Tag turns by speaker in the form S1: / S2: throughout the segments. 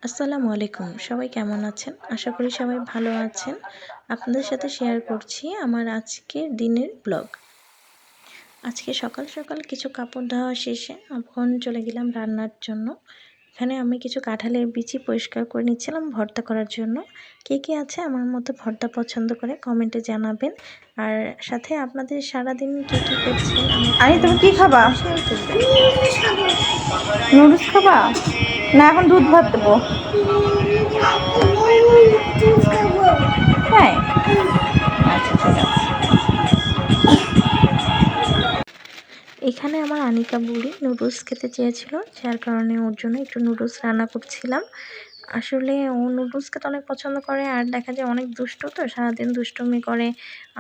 S1: আসসালামু আলাইকুম। সবাই কেমন আছেন? আশা করি সবাই ভালো আছেন। আপনাদের সাথে শেয়ার করছি আমার আজকের দিনের ব্লগ। আজকে সকাল সকাল কিছু কাপড় ধোয়া শেষে এখন চলে গেলাম রান্নার জন্য। এখানে আমি কিছু কাঁঠালের বিচি পরিষ্কার করে নিচ্ছিলাম ভর্তা করার জন্য। কে কে আছে আমার মতো ভর্তা পছন্দ করে কমেন্টে জানাবেন। আর সাথে আপনাদের সারাদিন কে কী করছেন আমার
S2: আরে তুমি কি
S1: কমেন্টের
S2: খাবা?
S1: সাথে শেয়ার করবেন।
S2: নুডলস খাবা? না এখন দুধ ভাত দেবো। তাই? আচ্ছা ঠিক আছে।
S1: এখানে আমার আনিকা বুড়ি নুডলস খেতে চেয়েছিল, যার কারণে ওর জন্য একটু নুডলস রান্না করছিলাম। আসলে ও নুডলস খেতে অনেক পছন্দ করে, আর দেখা যায় অনেক দুষ্টু, তো সারাদিন দুষ্টুমি করে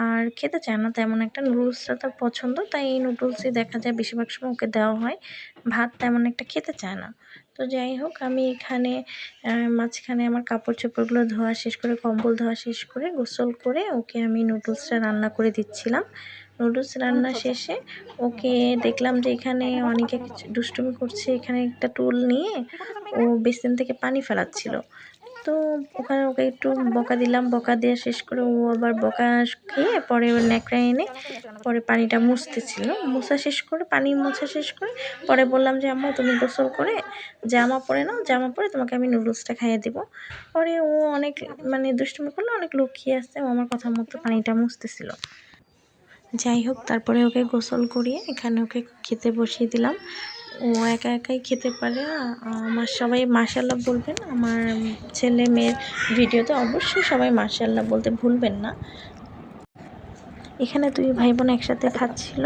S1: আর খেতে চায় না তেমন একটা। নুডলসটা তার পছন্দ, তাই এই নুডলসই দেখা যায় বেশিরভাগ সময় ওকে দেওয়া হয়। ভাত তেমন একটা খেতে চায় না। তো যাই হোক, আমি এখানে মাঝখানে আমার কাপড় চোপড়গুলো ধোয়া শেষ করে, কম্বল ধোয়া শেষ করে, গোসল করে ওকে আমি নুডলসটা রান্না করে দিচ্ছিলাম। নুডলস রান্না শেষে ওকে দেখলাম যে এখানে অনেকে দুষ্টুমি করছে। এখানে একটা টুল নিয়ে ও বেসিন থেকে পানি ফেলাচ্ছিল। তো ওখানে ওকে একটু বকা দিলাম, বকা দেওয়া শেষ করে ও আবার বকা খেয়ে পরে ওর ন্যাকড়া এনে পরে পানিটা মুছতেছিল। মোছা শেষ করে, পানি মোছা শেষ করে পরে বললাম যে আম্মু তুমি গোসল করে জামা পরে নাও, জামা পরে তোমাকে আমি নুডলসটা খাইয়ে দিব। পরে ও অনেক দুষ্টুমি করলো, অনেক লক্ষ্মী আসছে, ও আমার কথা মতো পানিটা মুছতেছিল। যাই হোক, তারপরে ওকে গোসল করিয়ে এখানে ওকে খেতে বসিয়ে দিলাম। ও একা একাই খেতে পারে। আমার সবাই মাশাআল্লাহ বলবেন, আমার ছেলে মেয়ের ভিডিওতে অবশ্যই সবাই মাশাআল্লাহ বলতে ভুলবেন না। এখানে দুই ভাই বোন একসাথে খাচ্ছিল,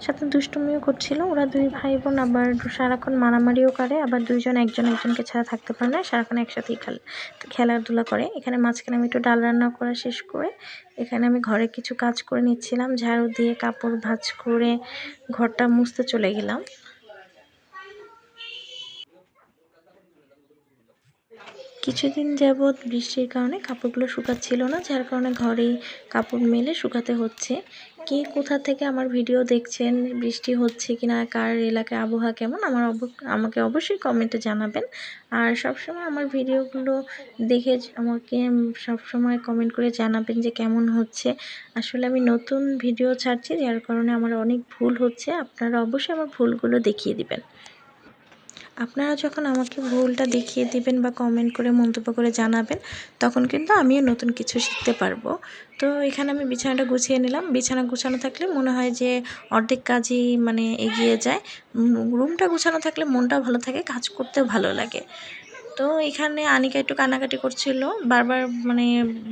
S1: সাথে দুষ্টুমিও করছিল। ওরা দুই ভাই বোন আবার সারাক্ষণ মারামারিও করে, আবার দুইজন একজন একজনকে ছাড়া থাকতে পারে না, সারাক্ষণ একসাথেই খেলাধুলা করে। এখানে মাঝখানে আমি একটু ডাল রান্না করা শেষ করে এখানে আমি ঘরে কিছু কাজ করে নিচ্ছিলাম, ঝাড়ু দিয়ে কাপড় ভাঁজ করে ঘরটা মুছতে চলে গেলাম। কিছুদিন যাবৎ বৃষ্টির কারণে কাপড়গুলো শুকাচ্ছিল না, যার কারণে ঘরেই কাপড় মেলে শুকাতে হচ্ছে। কে কোথা থেকে আমার ভিডিও দেখছেন, বৃষ্টি হচ্ছে কিনা, কার এলাকায় আবহাওয়া কেমন, আমাকে অবশ্যই কমেন্টে জানাবেন। আর সবসময় আমার ভিডিওগুলো দেখে আমাকে সবসময় কমেন্ট করে জানাবেন যে কেমন হচ্ছে। আসলে আমি নতুন ভিডিও ছাড়ছি, যার কারণে আমার অনেক ভুল হচ্ছে। আপনারা অবশ্যই আমার ভুলগুলো দেখিয়ে দিবেন। আপনারা যখন আমাকে ভুলটা দেখিয়ে দিবেন বা কমেন্ট করে মন্তব্য করে জানাবেন, তখন কিন্তু আমিও নতুন কিছু শিখতে পারবো। তো এখানে আমি বিছানাটা গুছিয়ে নিলাম। বিছানা গুছানো থাকলে মনে হয় যে অর্ধেক কাজই এগিয়ে যায়। রুমটা গুছানো থাকলে মনটাও ভালো থাকে, কাজ করতেও ভালো লাগে। তো এখানে আনিকা একটু কান্নাকাটি করছিল, বারবার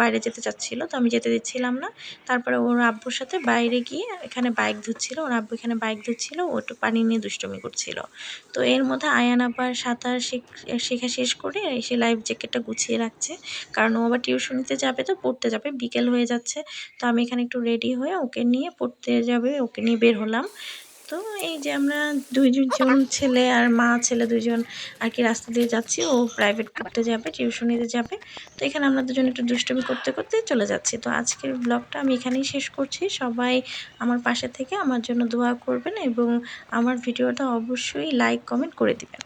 S1: বাইরে যেতে চাচ্ছিল, তো আমি যেতে দিচ্ছিলাম না। তারপরে ওর আব্বুর সাথে বাইরে গিয়ে এখানে বাইক ধুচ্ছিল, ওর আব্বু এখানে বাইক ধুচ্ছিল, ও একটু পানি নিয়ে দুষ্টুমি করছিল। তো এর মধ্যে আয়ান আবার সাঁতার শেখা শেষ করে এসে লাইফ জ্যাকেটটা গুছিয়ে রাখছে, কারণ ও আবার টিউশনিতে যাবে, তো পড়তে যাবে, বিকেল হয়ে যাচ্ছে। তো আমি এখানে একটু রেডি হয়ে ওকে নিয়ে পড়তে যাবে, ওকে নিয়ে বের হলাম। তো এই যে আমরা দুইজন ছেলে আর মা ছেলে দুইজন আর কি রাস্তা দিয়ে যাচ্ছি। ও প্রাইভেট পড়তে যাবে, টিউশনিতে যাবে। তো এখানে আমরা দুজন একটু দুষ্টুমি করতে করতে চলে যাচ্ছি। তো আজকের ব্লগটা আমি এখানেই শেষ করছি। সবাই আমার পাশে থেকে আমার জন্য দোয়া করবেন এবং আমার ভিডিওটা অবশ্যই লাইক কমেন্ট করে দিবেন।